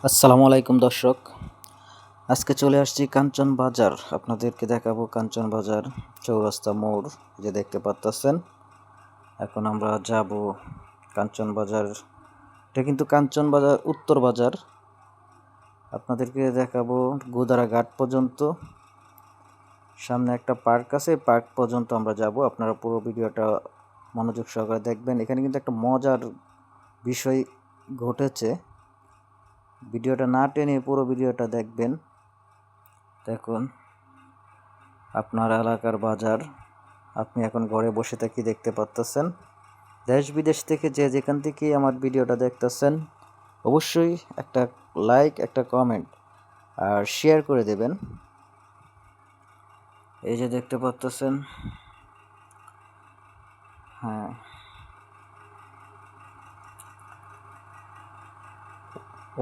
আসসালামু আলাইকুম দর্শক। আজকে চলে আসছি কাঞ্চন বাজার। আপনাদেরকে দেখাবো কাঞ্চন বাজার চৌরাস্তা মোড়, যে দেখতে পাচ্ছেন। এখন আমরা যাব কাঞ্চন বাজার। এটা কিন্তু কাঞ্চন বাজার উত্তর বাজার। আপনাদেরকে দেখাবো গোদারা ঘাট পর্যন্ত। সামনে একটা পার্ক আছে, পার্ক পর্যন্ত আমরা যাব। আপনারা পুরো ভিডিওটা মনোযোগ সহকারে দেখবেন। এখানে কিন্তু একটা মজার বিষয় ঘটেছে। ভিডিওটা না টেনে পুরো ভিডিওটা দেখবেন। দেখুন, আপনার এলাকার বাজার আপনি এখন ঘরে বসে থেকে দেখতে পাচ্ছেন। দেশ বিদেশ থেকে যে যেখান থেকে আমার ভিডিওটা দেখতেছেন, অবশ্যই একটা লাইক, একটা কমেন্ট আর শেয়ার করে দেবেন। এই যে দেখতে পাচ্ছেন, হ্যাঁ,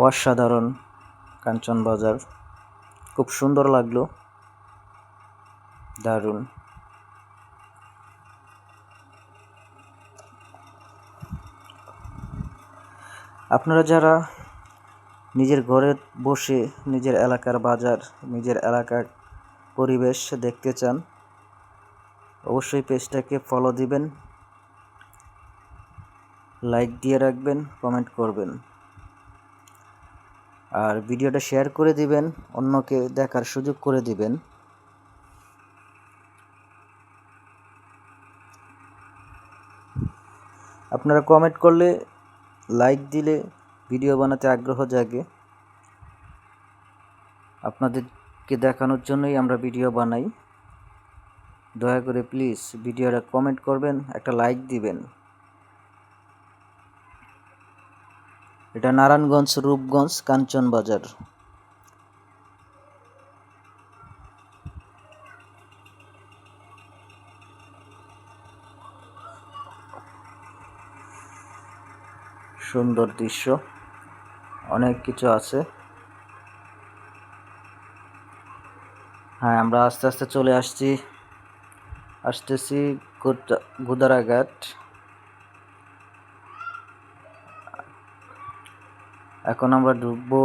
অসাধারণ কাঞ্চন বাজার, খুব সুন্দর লাগলো, দারুণ। আপনারা যারা নিজের ঘরে বসে নিজের এলাকার বাজার, নিজের এলাকার পরিবেশ দেখতে চান, অবশ্যই পেজটাকে ফলো দিবেন, লাইক দিয়ে রাখবেন, কমেন্ট করবেন আর ভিডিওটা শেয়ার করে দিবেন, অন্যকে দেখার সুযোগ করে দিবেন। আপনারা কমেন্ট করলে, লাইক দিলে ভিডিও বানাতে আগ্রহ জাগে। আপনাদেরকে দেখানোর জন্যই আমরা ভিডিও বানাই। দয়া করে প্লিজ ভিডিওটা কমেন্ট করবেন, একটা লাইক দিবেন। এটা নারায়ণগঞ্জ, রূপগঞ্জ, কাঞ্চন বাজার। সুন্দর দৃশ্য, অনেক কিছু আছে। হ্যাঁ, আমরা আস্তে আস্তে চলে আসতেছি গোদারাঘাট। এখন আমরা ঢুকবো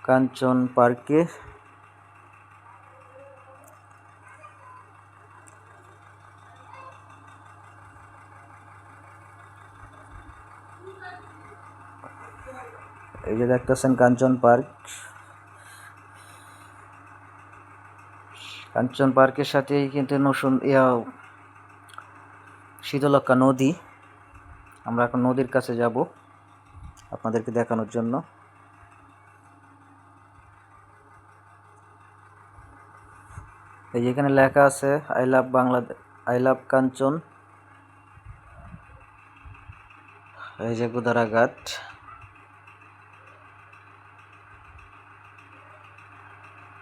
কাঞ্চন পার্কে। এই যে দেখতেছেন কাঞ্চন পার্ক। কাঞ্চন পার্কের সাথেই কিন্তু শীতলক্ষ্যা নদী। আমরা এখন নদীর কাছে যাব আপনাদেরকে দেখানোর জন্য। এই যে এখানে লেখা আছে I love Bangladesh, I love Kanchan. এই যে গোদারাঘাট।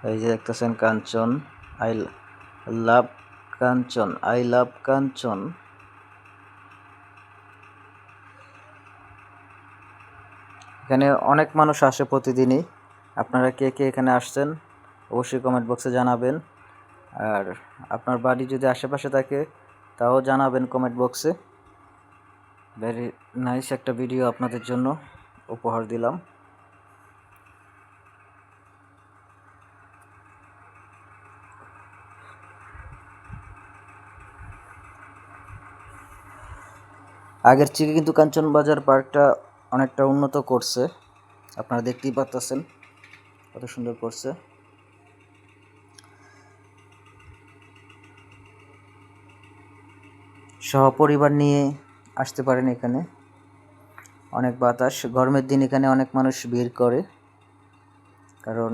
এই যে দেখতেছেন কাঞ্চন, I love Kanchan, I love কাঞ্চন। এখানে অনেক মানুষ আসে প্রতিদিনই। আপনারা কে কে এখানে আসছেন অবশ্যই কমেন্ট বক্সে জানাবেন। আর আপনার বাড়ি যদি আশেপাশে থাকে তাও জানাবেন কমেন্ট বক্সে। ভেরি নাইস একটা ভিডিও আপনাদের জন্য উপহার দিলাম। আগের থেকে কিন্তু কাঞ্চন বাজার পার্কটা অনেকটা উন্নত করছে, আপনারা দেখতেই পাচ্ছেন কত সুন্দর করছে। সহপরিবার নিয়ে আসতে পারেন এখানে। অনেক বাতাস, গরমের দিন এখানে অনেক মানুষ ভিড় করে, কারণ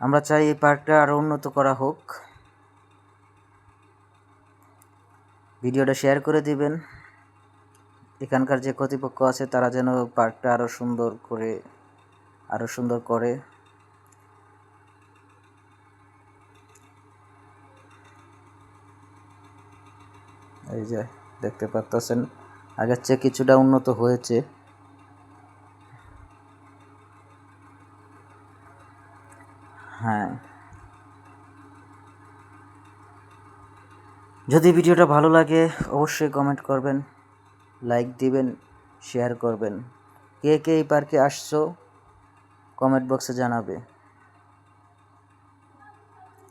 আমরা চাই এই পার্কটা আরও উন্নত করা হোক। ভিডিওটা শেয়ার করে দিবেন। এখানকার যে কর্তৃপক্ষ আছে তারা যেন পার্কটা আরও সুন্দর করে। এই যে দেখতে পাচ্ছেন আগের চেয়ে কিছুটা উন্নত হয়েছে। হ্যাঁ, যদি ভিডিওটা ভালো লাগে অবশ্যই কমেন্ট করবেন, লাইক দিবেন, শেয়ার করবেন। কে কে এই পার্কে আসছো কমেন্ট বক্সে জানাবে।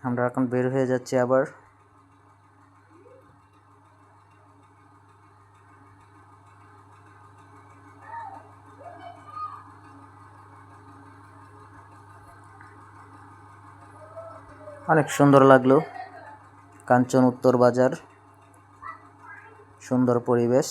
আমরা এখন বের হয়ে যাচ্ছি আবার। অনেক সুন্দর লাগলো কাঞ্চন উত্তর বাজার, সুন্দর পরিবেশ।